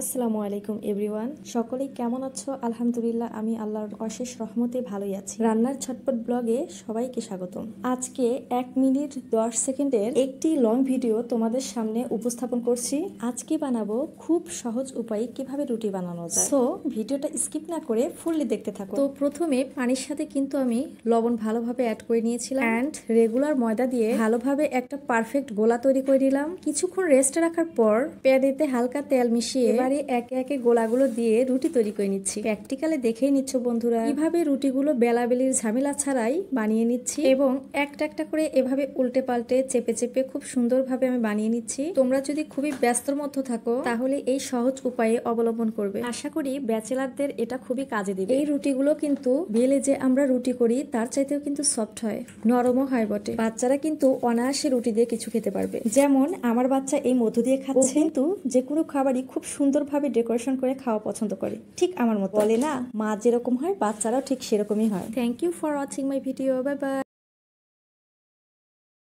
আসসালামু আলাইকুম এভরিওয়ান, সকলেই কেমন আছো? আলহামদুলিল্লাহ, আমি আল্লাহর অশেষ রহমতে ভালোই আছি। রান্নার ঝটপট ব্লগে সবাইকে স্বাগতম। আজকে 1 মিনিট 10 সেকেন্ডের একটি লং ভিডিও তোমাদের সামনে উপস্থাপন করছি। আজকে বানাবো খুব সহজ উপায়ে কিভাবে রুটি বানানো যায়। সো ভিডিওটা স্কিপ না করে ফুললি দেখতে থাকো। তো প্রথমে পানির সাথে কিন্তু আমি লবণ ভালোভাবে অ্যাড করে নিয়েছিলাম অ্যান্ড রেগুলার ময়দা দিয়ে ভালোভাবে একটা পারফেক্ট গোলা তৈরি করে নিলাম। কিছুক্ষণ রেস্টে রাখার পর প্যানেতে হালকা তেল মিশিয়ে এবারে একে একে গোলাগুলো দিয়ে রুটি তৈরি করে নিচ্ছি। প্র্যাকটিক্যালে দেখেই নিচ্ছ বন্ধুরা, কিভাবে রুটিগুলো বেলাবেলির ঝামেলা ছাড়াই বানিয়ে নিচ্ছি এবং একটা একটা করে এভাবে উল্টে পাল্টে চেপে চেপে খুব সুন্দরভাবে আমি বানিয়ে নিচ্ছি। তোমরা যদি খুবই ব্যস্তর মধ্যে থাকো তাহলে এই সহজ উপায়ে অবলম্বন করবে। আশা করি ব্যাচেলারদের এটা খুবই কাজে দিবে। এই রুটিগুলো কিন্তু বেলে যে আমরা রুটি করি তার চাইতেও কিন্তু সফট হয়, নরমও হয় বটে। বাচ্চারা কিন্তু অনায়াসে রুটি দিয়ে কিছু খেতে পারবে। যেমন আমার বাচ্চা এই মধ্য দিয়ে খাচ্ছে, কিন্তু যে কোনো খাবারই খুব সুন্দরভাবে ডেকোরেশন করে খাওয়া পছন্দ করে, ঠিক আমার মতো। বলে না, মা যেরকম হয় বাচ্চারাও ঠিক সেরকমই হয়। Thank you for watching my video. Bye by.